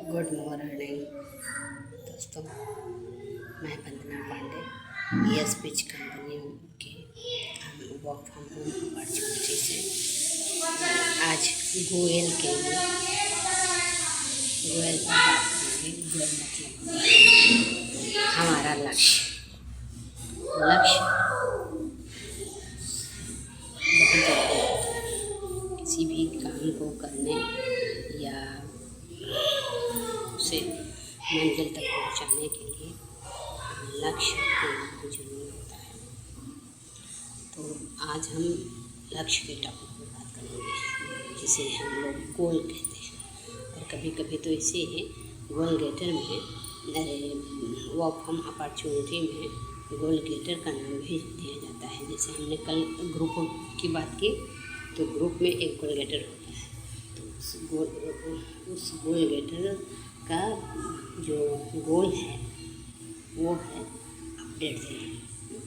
Good morning दोस्तों। मैं वंदना Pandey yes pitch company के हम वर्क फ्रॉम होम अपॉर्चुनिटी से आज गोयल के लिए गोयल पर बात करेंगे। गोयल मतलब हमारा लक्ष्य बहुत ज़रूरी होता है किसी भी काम को करने या उसे मंजिल तक पहुंचाने के लिए लक्ष्य होना बहुत जरूरी होता है। तो आज हम लक्ष्य के टॉपिक पर बात करेंगे जिसे हम लोग गोल कहते हैं। और कभी कभी तो इसे गोल गेटर में वर्क फ्रॉम अपॉर्चुनिटी में गोल गेटर का नाम भी दिया जाता है। जैसे हमने कल ग्रुप की बात की तो ग्रुप में एक गोल गेटर होता है। तो उस गोल गेटर का जो गोल है वो है अपडेट देना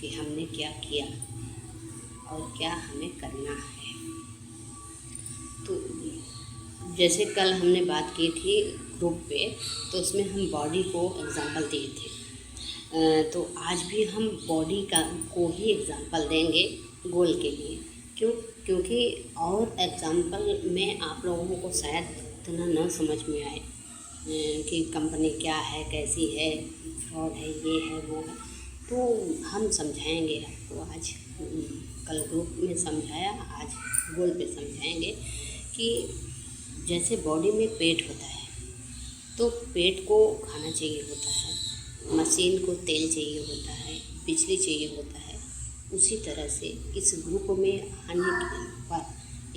कि हमने क्या किया और क्या हमें करना है। तो जैसे कल हमने बात की थी ग्रुप पे, तो उसमें हम बॉडी को एग्जांपल दिए थे। तो आज भी हम बॉडी को ही एग्जांपल देंगे गोल के लिए। क्योंकि और एग्जांपल में आप लोगों को शायद इतना न समझ में आए कि कंपनी क्या है, कैसी है, फ्रॉड है, ये है, वो है। तो हम समझाएंगे आपको आज। कल ग्रुप में समझाया, आज गोल पे समझाएंगे कि जैसे बॉडी में पेट होता है तो पेट को खाना चाहिए होता है, मशीन को तेल चाहिए होता है, बिजली चाहिए होता है। उसी तरह से इस ग्रुप में आने पर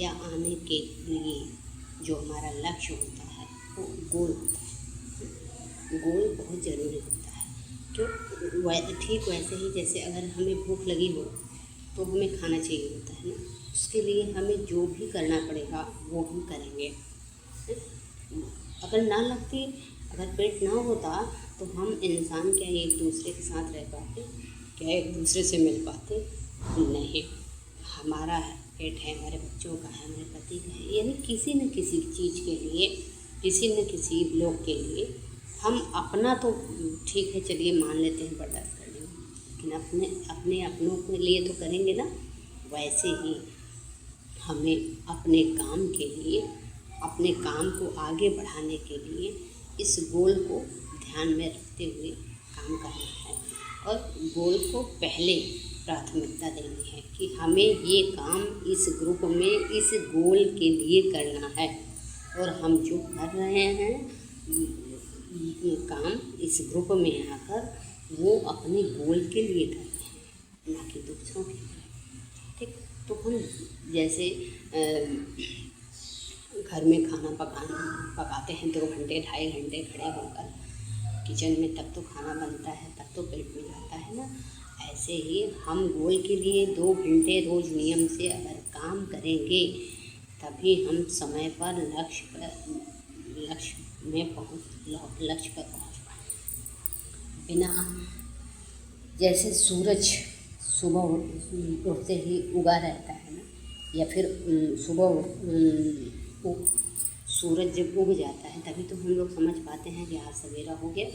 या आने के लिए जो हमारा लक्ष्य होता है वो गोल होता है। गोल बहुत ज़रूरी होता है। क्यों? ठीक वैसे ही जैसे अगर हमें भूख लगी हो तो हमें खाना चाहिए होता है ना। उसके लिए हमें जो भी करना पड़ेगा वो हम करेंगे। अगर ना लगती, अगर पेट ना होता तो हम इंसान क्या एक दूसरे के साथ रह पाते, क्या एक दूसरे से मिल पाते? नहीं। हमारा पेट है, हमारे बच्चों का है, हमारे पति का है, यानी किसी न किसी चीज़ के लिए, किसी न किसी लोग के लिए हम अपना तो ठीक है, चलिए मान लेते हैं, बर्दाश्त कर लेंगे, लेकिन अपनों के लिए तो करेंगे ना। वैसे ही हमें अपने काम के लिए, अपने काम को आगे बढ़ाने के लिए इस गोल को ध्यान में रखते हुए काम करना है और गोल को पहले प्राथमिकता देनी है कि हमें ये काम इस ग्रुप में इस गोल के लिए करना है। और हम जो कर रहे हैं ये काम इस ग्रुप में आकर वो अपने गोल के लिए कर रहे हैं, ना कि दूसरों के लिए। ठीक? तो हम जैसे घर में खाना पकाते हैं 2 घंटे 2.5 घंटे खड़े होकर किचन में, तब तो खाना बनता है, तब तो पेट में जाता है ना। ऐसे ही हम गोल के लिए 2 घंटे रोज़ नियम से अगर काम करेंगे तभी हम समय पर लक्ष्य पर पहुंच पाएंगे। बिना जैसे सूरज सुबह उठते ही उगा रहता है ना, या फिर सूरज जब उग जाता है तभी तो हम लोग समझ पाते हैं कि आज सवेरा हो गया।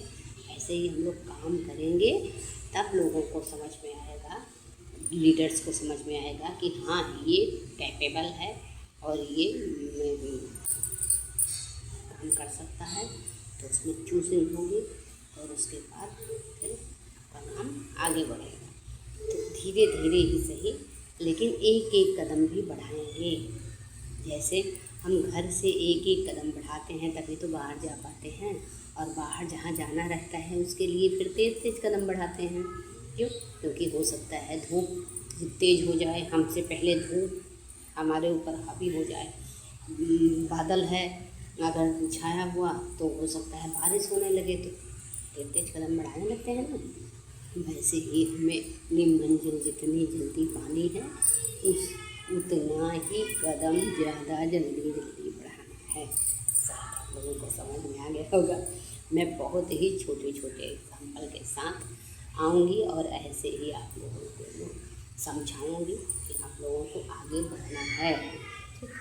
ऐसे ही हम लोग काम करेंगे तब लोगों को समझ में आएगा, लीडर्स को समझ में आएगा कि हाँ ये कैपेबल है और ये काम कर सकता है। तो उसमें चूजिंग होगी और उसके बाद फिर आपका काम आगे बढ़ेगा। तो धीरे धीरे ही सही, लेकिन एक एक कदम भी बढ़ाएंगे। जैसे हम घर से एक एक कदम बढ़ाते हैं तभी तो बाहर जा पाते हैं, और बाहर जहाँ जाना रहता है उसके लिए फिर तेज़ तेज़ कदम बढ़ाते हैं। क्यों? क्योंकि हो सकता है धूप तेज़ हो जाए, हमसे पहले धूप हमारे ऊपर हावी हो जाए। बादल है अगर छाया हुआ तो हो सकता है बारिश होने लगे, तो तेज़ तेज़ कदम बढ़ाने लगते हैं ना। वैसे ही हमें अपनी मंजिल जितनी जल्दी पानी है उतना ही कदम ज़्यादा जल्दी बढ़ाना है। शायद आप लोगों को समझ में आ गया होगा। मैं बहुत ही छोटे छोटे एग्जाम्पल के साथ आऊँगी और ऐसे ही आप लोगों को समझाऊँगी कि आप लोगों को आगे बढ़ना है। ठीक?